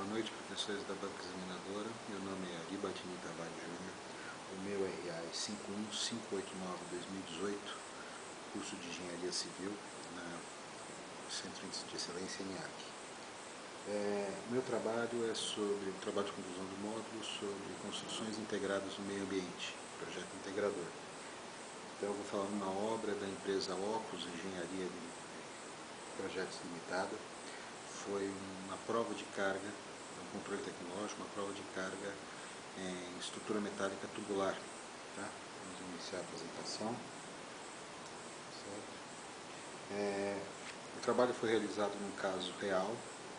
Boa noite, professores da banca examinadora. Meu nome é Ari Batini Tavares Júnior. O meu RA é 51589-2018, curso de Engenharia Civil na Centro de Excelência ENIAC. Meu trabalho é sobre o trabalho de conclusão do módulo sobre construções integradas no meio ambiente, projeto integrador. Então eu vou falar uma obra da empresa Ocus Engenharia de Projetos Limitada. Foi uma prova de carga, um controle tecnológico, uma prova de carga em estrutura metálica tubular. Tá? Vamos iniciar a apresentação. O trabalho foi realizado num caso real,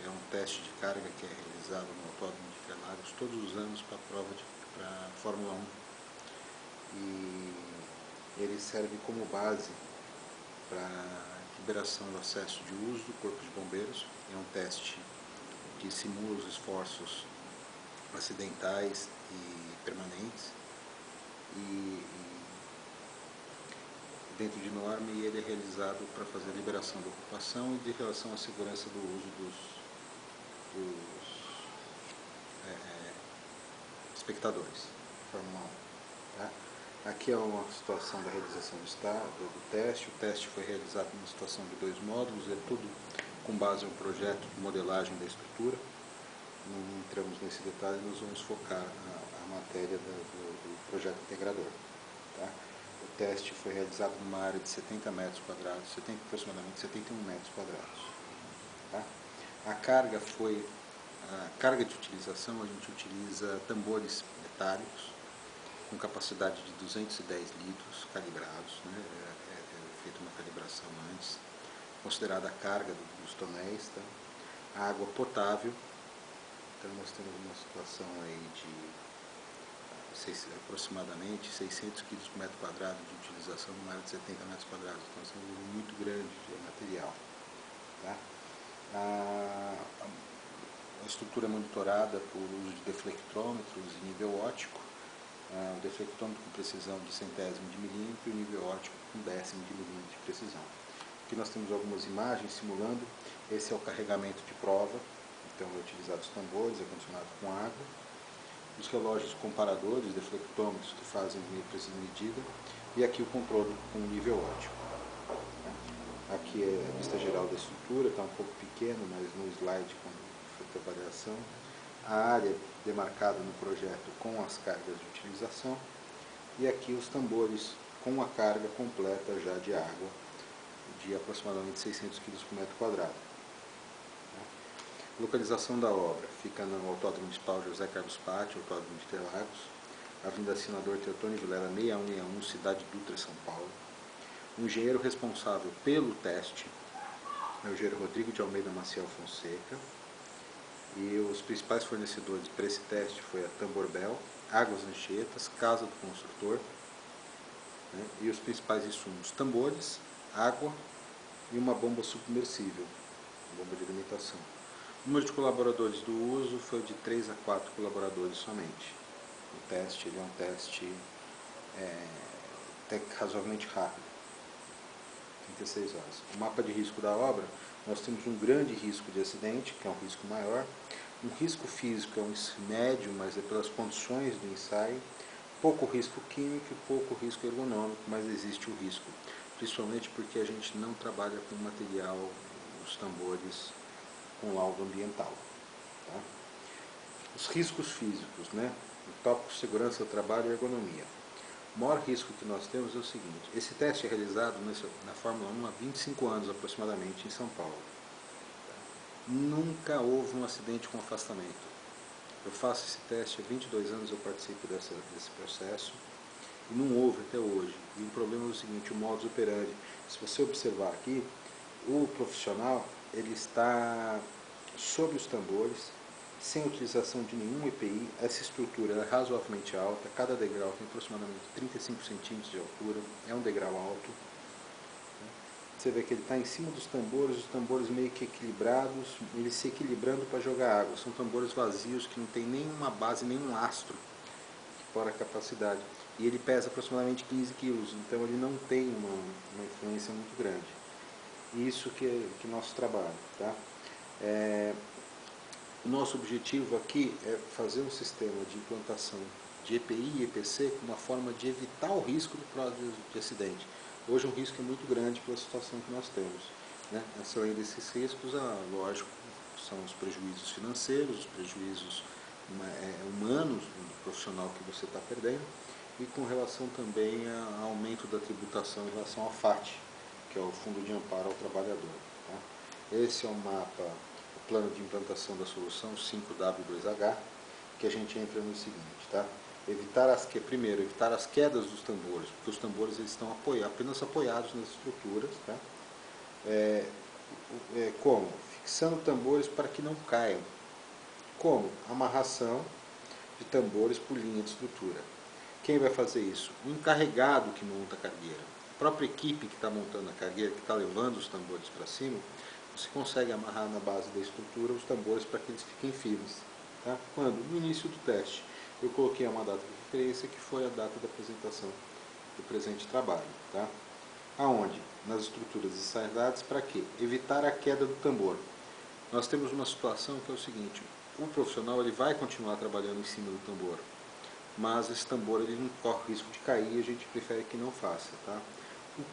é um teste de carga que é realizado no Autódromo de Interlagos todos os anos para a prova para a Fórmula 1. E ele serve como base para liberação do acesso de uso do Corpo de Bombeiros. É um teste que simula os esforços acidentais e permanentes e dentro de norma, e ele é realizado para fazer a liberação da ocupação e de relação à segurança do uso dos espectadores da Fórmula 1. Tá? Aqui é uma situação da realização do teste. O teste foi realizado numa situação de 2 módulos, é tudo com base em um projeto de modelagem da estrutura. Não entramos nesse detalhe, nós vamos focar a matéria do projeto integrador. Tá? O teste foi realizado numa área de 70 metros quadrados, aproximadamente 71 metros quadrados. Tá? A carga de utilização, a gente utiliza tambores metálicos com capacidade de 210 litros calibrados, né? É feita uma calibração antes, considerada a carga dos tonéis. Tá? A água potável, então nós temos uma situação aí de aproximadamente 600 kg por metro quadrado de utilização numa área de 70 metros quadrados, então é um volume muito grande de material. Tá? A estrutura é monitorada por uso de deflectrômetros e nível óptico, o deflectrômetro com precisão de centésimo de milímetro e o nível óptico com décimo de milímetro de precisão. Aqui nós temos algumas imagens simulando. Esse é o carregamento de prova, então é utilizado os tambores, é condicionado com água, os relógios comparadores, deflectômetros que fazem precisão de medida, e aqui o controle com nível óptico. Aqui é a vista geral da estrutura, está um pouco pequeno, mas no slide quando feita a variação. A área demarcada no projeto com as cargas de utilização, e aqui os tambores com a carga completa já de água, de aproximadamente 600 kg por metro quadrado. Localização da obra fica no Autódromo Municipal José Carlos Patti, Autódromo de Interlagos, Avenida Senador Teotônio Vilela 6161, Cidade Dutra, São Paulo. O engenheiro responsável pelo teste é o engenheiro Rodrigo de Almeida Maciel Fonseca, e os principais fornecedores para esse teste foi a Tamborbel, Águas Anchietas, Casa do Construtor, né, e os principais insumos: tambores, água e uma bomba submersível, bomba de alimentação. O número de colaboradores do uso foi de 3 a 4 colaboradores somente. O teste ele é um teste razoavelmente rápido, 36 horas. O mapa de risco da obra, nós temos um grande risco de acidente, que é um risco maior, um risco físico é um médio, mas é pelas condições do ensaio, pouco risco químico e pouco risco ergonômico, mas existe o risco, principalmente porque a gente não trabalha com material, os tambores, com laudo ambiental. Tá? Os riscos físicos, né? O tópico segurança do trabalho e ergonomia. O maior risco que nós temos é o seguinte: esse teste é realizado na Fórmula 1 há 25 anos aproximadamente em São Paulo. Nunca houve um acidente com afastamento. Eu faço esse teste há 22 anos, eu participo desse processo, e não houve até hoje. E o problema é o seguinte: o modus operandi, se você observar aqui, o profissional ele está sobre os tambores, sem utilização de nenhum EPI. Essa estrutura é razoavelmente alta, cada degrau tem aproximadamente 35 centímetros de altura, é um degrau alto. Você vê que ele está em cima dos tambores, os tambores meio que equilibrados, ele se equilibrando para jogar água. São tambores vazios que não tem nenhuma base, nenhum lastro que fora a capacidade. E ele pesa aproximadamente 15 quilos, então ele não tem uma influência muito grande. Isso que é nosso trabalho. Tá? O nosso objetivo aqui é fazer um sistema de implantação de EPI e EPC com uma forma de evitar o risco do próprio de acidente. Hoje o risco é muito grande pela situação que nós temos, né? Além desses riscos, lógico, são os prejuízos financeiros, os prejuízos humanos do profissional que você está perdendo, e com relação também ao aumento da tributação em relação ao FAT, que é o Fundo de Amparo ao Trabalhador. Tá? Esse é o mapa, o plano de implantação da solução 5W2H, que a gente entra no seguinte, tá? Primeiro, evitar as quedas dos tambores, porque os tambores eles estão apenas apoiados nas estruturas, tá? Como? Fixando tambores para que não caiam. Como? Amarração de tambores por linha de estrutura. Quem vai fazer isso? O encarregado que monta a cargueira. A própria equipe que está montando a cargueira, que está levando os tambores para cima, você consegue amarrar na base da estrutura os tambores para que eles fiquem firmes. Tá? Quando? No início do teste. Eu coloquei uma data de referência que foi a data da apresentação do presente trabalho. Tá? Aonde? Nas estruturas ensajadas, para quê? Evitar a queda do tambor. Nós temos uma situação que é o seguinte, o profissional ele vai continuar trabalhando em cima do tambor, mas esse tambor ele não corre risco de cair e a gente prefere que não faça. Tá? O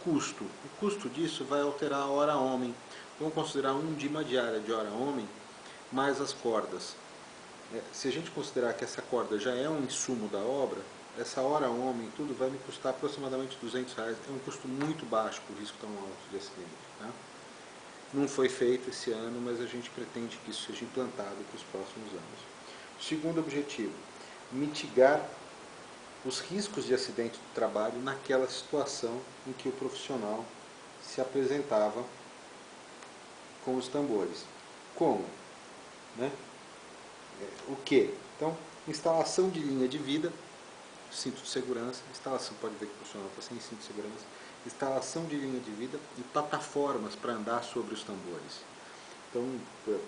custo disso vai alterar a hora homem. Vamos considerar uma diária de hora homem, mais as cordas. Se a gente considerar que essa corda já é um insumo da obra, essa hora homem, tudo vai me custar aproximadamente R$200. É um custo muito baixo por risco tão alto de acidente. Tá? Não foi feito esse ano, mas a gente pretende que isso seja implantado para os próximos anos. Segundo objetivo, mitigar os riscos de acidente do trabalho naquela situação em que o profissional se apresentava com os tambores. Como? Né? O que? Então, instalação de linha de vida, cinto de segurança, instalação, pode ver que o profissional está sem cinto de segurança, instalação de linha de vida e plataformas para andar sobre os tambores. Então,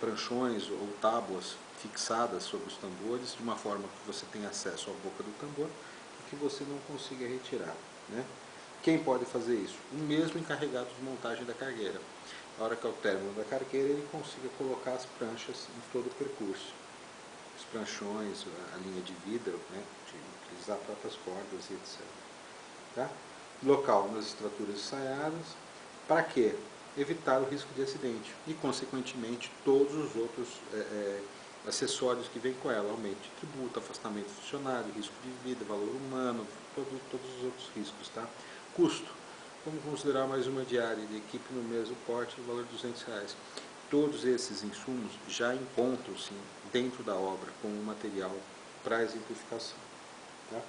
pranchões ou tábuas fixadas sobre os tambores, de uma forma que você tenha acesso à boca do tambor e que você não consiga retirar. Né? Quem pode fazer isso? O mesmo encarregado de montagem da cargueira. Na hora que é o término da cargueira, ele consiga colocar as pranchas em todo o percurso. Os pranchões, a linha de vidro, né, de utilizar próprias cordas e etc. Tá? Local nas estruturas ensaiadas. Para quê? Evitar o risco de acidente e, consequentemente, todos os outros acessórios que vêm com ela, aumento de tributo, afastamento do funcionário, risco de vida, valor humano, todos os outros riscos. Tá? Custo. Vamos considerar mais uma diária de equipe no mesmo porte, valor de R$200. Todos esses insumos já encontram-se dentro da obra como material para exemplificação. Tá?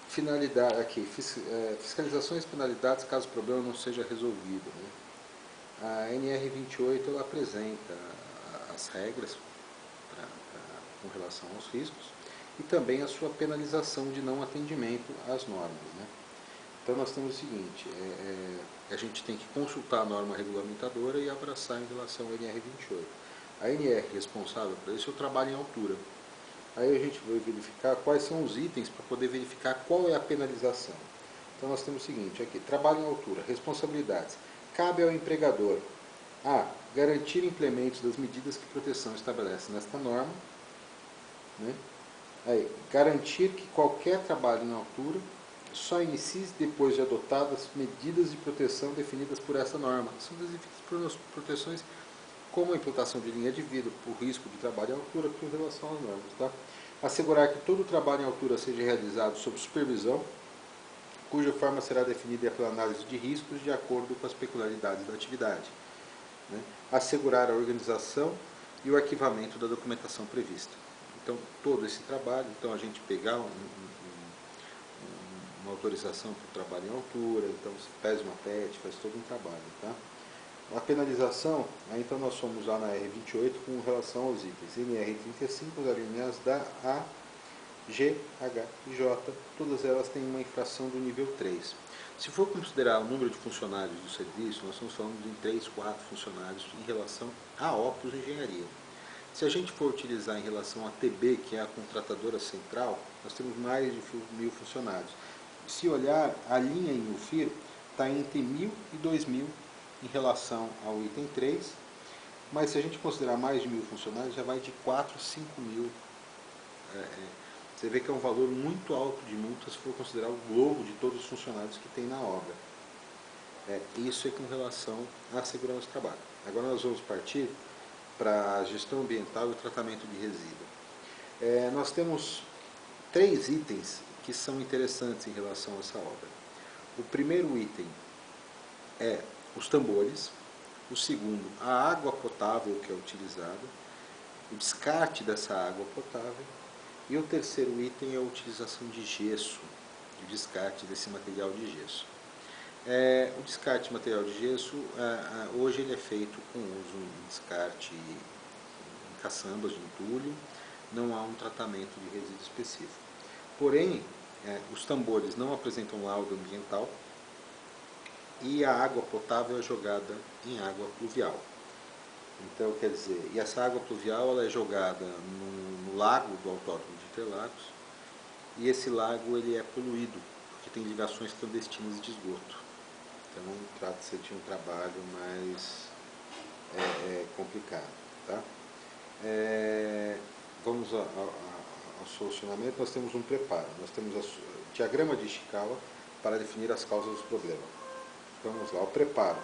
Finalidade aqui, fiscalizações e penalidades caso o problema não seja resolvido. Né? A NR28 ela apresenta as regras com relação aos riscos e também a sua penalização de não atendimento às normas. Né? Então nós temos o seguinte, a gente tem que consultar a norma regulamentadora e abraçar em relação à NR28. A NR responsável por isso é o trabalho em altura. Aí a gente vai verificar quais são os itens para poder verificar qual é a penalização. Então nós temos o seguinte, aqui, trabalho em altura, responsabilidades. Cabe ao empregador a garantir implementos das medidas que proteção estabelece nesta norma. Né? Aí, garantir que qualquer trabalho em altura só inicie depois de adotadas medidas de proteção definidas por essa norma. São definidas proteções como a implantação de linha de vida, por risco de trabalho em altura, com relação às normas. Tá? Assegurar que todo o trabalho em altura seja realizado sob supervisão, cuja forma será definida pela análise de riscos de acordo com as peculiaridades da atividade. Né? Assegurar a organização e o arquivamento da documentação prevista. Então, todo esse trabalho, então a gente pegar uma autorização para o trabalho em altura, então você faz uma PET, faz todo um trabalho. Tá? A penalização, então nós fomos lá na R28 com relação aos itens NR35, as linhas da A, G, H e J, todas elas têm uma infração do nível 3. Se for considerar o número de funcionários do serviço, nós estamos falando de 3, 4 funcionários em relação a Opus Engenharia. Se a gente for utilizar em relação a TB, que é a contratadora central, nós temos mais de 1.000 funcionários. Se olhar, a linha em UFIR está entre 1.000 e 2.000 em relação ao item 3, Mas se a gente considerar mais de 1.000 funcionários, já vai de 4 a 5 mil. Você vê que é um valor muito alto de multa se for considerar o globo de todos os funcionários que tem na obra. Isso é com relação à segurança do trabalho. Agora nós vamos partir para a gestão ambiental e o tratamento de resíduo. Nós temos 3 itens que são interessantes em relação a essa obra. O primeiro item é os tambores, o segundo, a água potável que é utilizada, o descarte dessa água potável, e o terceiro item é a utilização de gesso, o descarte desse material de gesso. O descarte de material de gesso, hoje ele é feito com uso em descarte em caçambas de entulho, não há um tratamento de resíduo específico. Porém, os tambores não apresentam laudo ambiental e a água potável é jogada em água pluvial. Então, quer dizer, e essa água pluvial ela é jogada no lago do Autódromo de Interlagos, e esse lago ele é poluído, porque tem ligações clandestinas de esgoto. Então, trata-se de um trabalho mais complicado. Tá? Vamos ao solucionamento. Nós temos um preparo, nós temos o diagrama de Ishikawa para definir as causas dos problemas. Vamos lá, o preparo.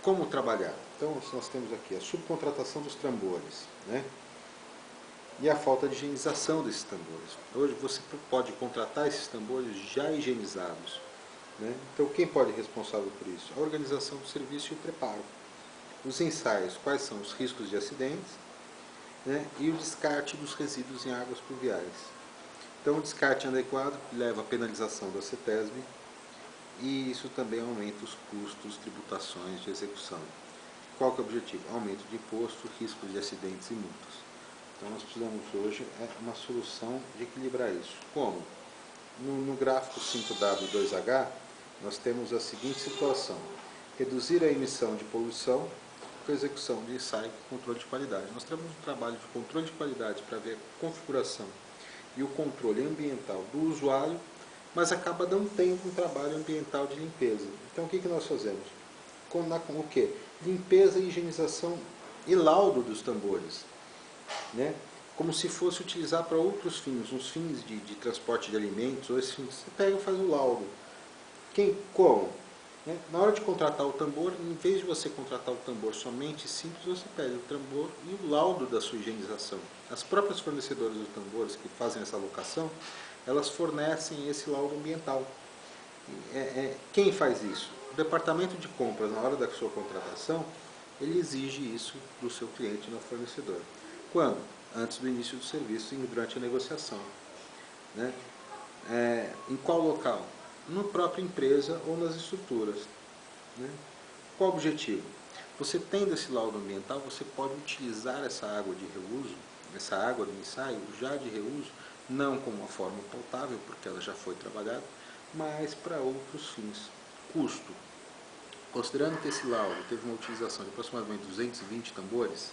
Como trabalhar? Então, nós temos aqui a subcontratação dos tambores, né? E a falta de higienização desses tambores. Hoje você pode contratar esses tambores já higienizados, né? Então, quem pode ser responsável por isso? A organização do serviço e o preparo. Os ensaios, quais são os riscos de acidentes, né? E o descarte dos resíduos em águas pluviais. Então, o descarte inadequado leva à penalização da CETESB, e isso também aumenta os custos, tributações de execução. Qual que é o objetivo? Aumento de imposto, riscos de acidentes e multas. Então nós precisamos hoje uma solução de equilibrar isso. Como? No gráfico 5W2H, nós temos a seguinte situação: reduzir a emissão de poluição com a execução de ensaio e controle de qualidade. Nós temos um trabalho de controle de qualidade para ver a configuração e o controle ambiental do usuário, mas acaba não tendo um trabalho ambiental de limpeza. Então o que nós fazemos? Com o quê? Limpeza, higienização e laudo dos tambores, né? Como se fosse utilizar para outros fins, uns fins de transporte de alimentos, ou esse fim, você pega e faz o laudo. Como? Né? Na hora de contratar o tambor, em vez de você contratar o tambor somente simples, você pede o tambor e o laudo da sua higienização. As próprias fornecedoras de tambores que fazem essa locação, elas fornecem esse laudo ambiental. Quem faz isso? O departamento de compras, na hora da sua contratação, ele exige isso do seu cliente no fornecedor. Quando? Antes do início do serviço e durante a negociação. Né? Em qual local? Na própria empresa ou nas estruturas. Né? Qual o objetivo? Você tendo esse laudo ambiental, você pode utilizar essa água de reuso, essa água do ensaio já de reuso, não como uma forma potável, porque ela já foi trabalhada, mas para outros fins. Custo. Considerando que esse laudo teve uma utilização de aproximadamente 220 tambores,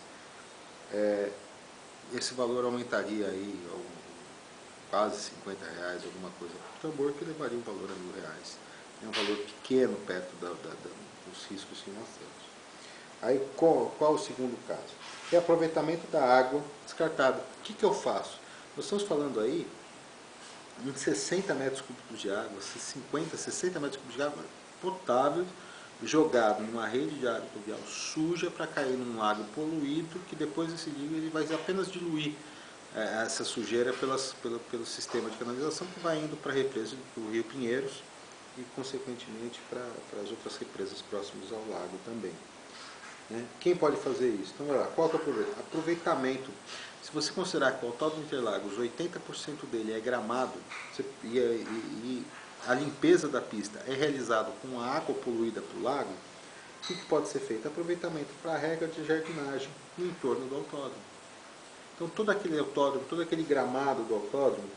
esse valor aumentaria aí quase R$50, alguma coisa por tambor, que levaria um valor a R$1.000. É um valor pequeno perto dos riscos que nós temos. Aí qual o segundo caso? É aproveitamento da água descartada. O que eu faço? Nós estamos falando aí em 60 metros cúbicos de água, 50, 60 metros cúbicos de água potável, jogado numa rede de água pluvial suja para cair num lago poluído, que depois esse rio ele vai apenas diluir essa sujeira pelo sistema de canalização, que vai indo para a represa do Rio Pinheiros e, consequentemente, para as outras represas próximas ao lago também. Né? Quem pode fazer isso? Então, olha lá, qual que é o aproveitamento? Se você considerar que o Autódromo de Interlagos, 80% dele é gramado, e a limpeza da pista é realizada com a água poluída para o lago, o que pode ser feito? Aproveitamento para a regra de jardinagem no entorno do autódromo. Então, todo aquele autódromo, todo aquele gramado do autódromo,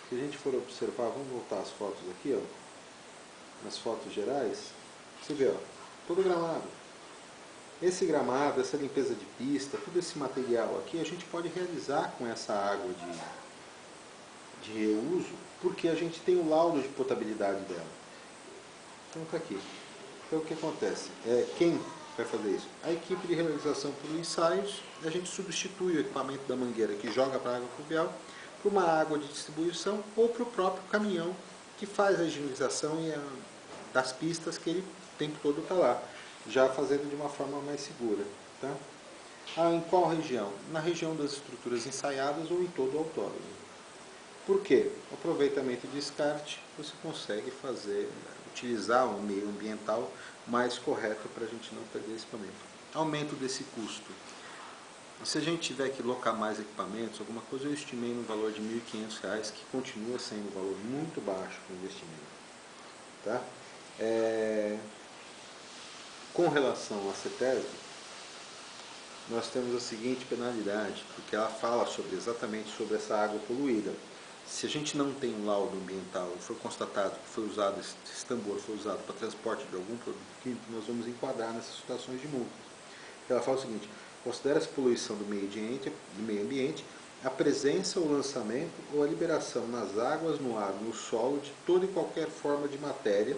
se a gente for observar, vamos voltar as fotos aqui, ó, nas fotos gerais, você vê, ó, todo gramado. Esse gramado, essa limpeza de pista, todo esse material aqui, a gente pode realizar com essa água de reuso, porque a gente tem o laudo de potabilidade dela. Então está aqui. Então o que acontece? vai fazer isso? A equipe de realização por ensaios, a gente substitui o equipamento da mangueira que joga para a água pluvial para uma água de distribuição ou para o próprio caminhão que faz a higienização das pistas que ele o tempo todo está lá, já fazendo de uma forma mais segura. Tá? Em qual região? Na região das estruturas ensaiadas ou em todo o autódromo. Por quê? Aproveitamento e descarte, você consegue utilizar um meio ambiental mais correto para a gente não perder equipamento. Aumento desse custo. Se a gente tiver que locar mais equipamentos, alguma coisa, eu estimei no valor de R$ 1.500, que continua sendo um valor muito baixo para o investimento. Tá? Com relação à CETESB, nós temos a seguinte penalidade, porque ela fala exatamente sobre essa água poluída. Se a gente não tem um laudo ambiental e for constatado que esse tambor foi usado para transporte de algum produto químico, nós vamos enquadrar nessas situações de multa. Ela fala o seguinte: considera-se poluição do meio ambiente a presença ou lançamento ou a liberação nas águas, no ar, no solo de toda e qualquer forma de matéria,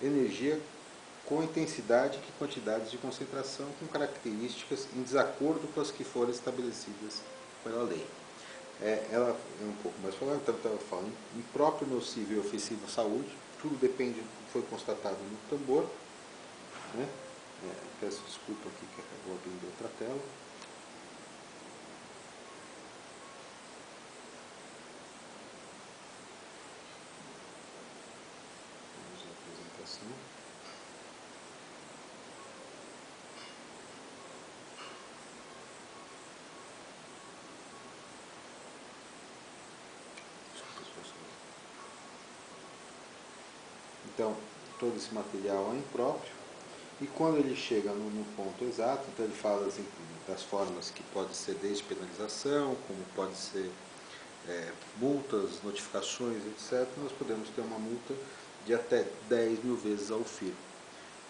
energia com intensidade e quantidades de concentração com características em desacordo com as que forem estabelecidas pela lei. Ela é um pouco mais falando, então ela fala impróprio, nocivo e ofensivo à saúde, tudo depende do que foi constatado no tambor. Né? Peço desculpa aqui que acabou abrindo outra tela. Vamos à apresentação. Então, todo esse material é impróprio, e quando ele chega no ponto exato, então ele fala assim, das formas que pode ser desde penalização, como pode ser multas, notificações, etc. Nós podemos ter uma multa de até 10.000 vezes ao FIR.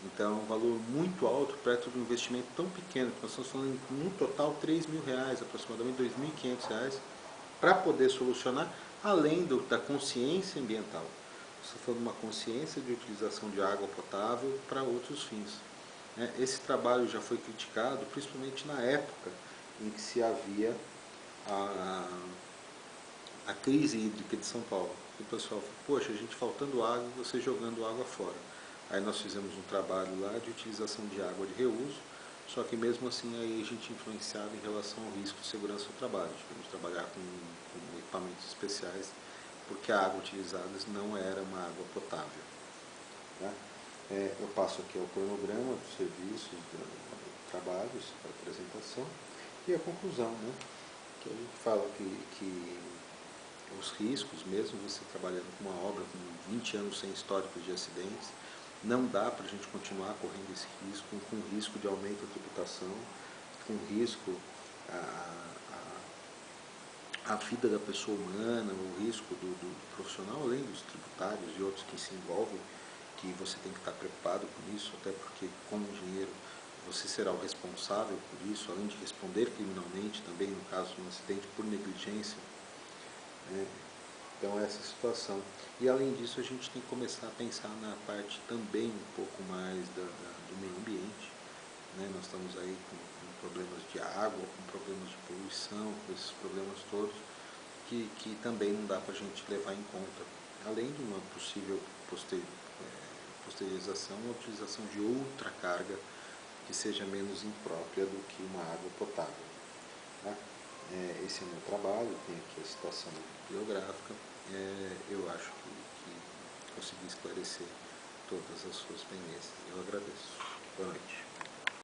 Então é um valor muito alto perto de um investimento tão pequeno, que nós estamos falando no total R$ 3.000, aproximadamente R$ 2.500, para poder solucionar, além da consciência ambiental. Você falando uma consciência de utilização de água potável para outros fins. Esse trabalho já foi criticado, principalmente na época em que se havia a crise hídrica de São Paulo. O pessoal falou: poxa, a gente faltando água, você jogando água fora. Aí nós fizemos um trabalho lá de utilização de água de reuso, só que mesmo assim aí a gente influenciava em relação ao risco de segurança do trabalho. Tivemos que trabalhar com equipamentos especiais, porque a água utilizada não era uma água potável. Tá? Eu passo aqui o cronograma dos serviços, trabalhos, a apresentação e a conclusão, né? Que a gente fala que os riscos, mesmo você trabalhando com uma obra com 20 anos sem históricos de acidentes, não dá para a gente continuar correndo esse risco, com risco de aumento da tributação, com risco a vida da pessoa humana, o risco do profissional, além dos tributários e outros que se envolvem, que você tem que estar preocupado com isso, até porque, como engenheiro, você será o responsável por isso, além de responder criminalmente também, no caso de um acidente por negligência. Então, essa situação. E, além disso, a gente tem que começar a pensar na parte também um pouco mais do meio ambiente. Nós estamos aí com problemas de água, com problemas de poluição, com esses problemas todos, que também não dá para a gente levar em conta. Além de uma possível posteriorização, a utilização de outra carga que seja menos imprópria do que uma água potável. Tá? Esse é o meu trabalho, tem aqui a situação bibliográfica. Eu acho que consegui esclarecer todas as suas pendências. Eu agradeço. Boa noite.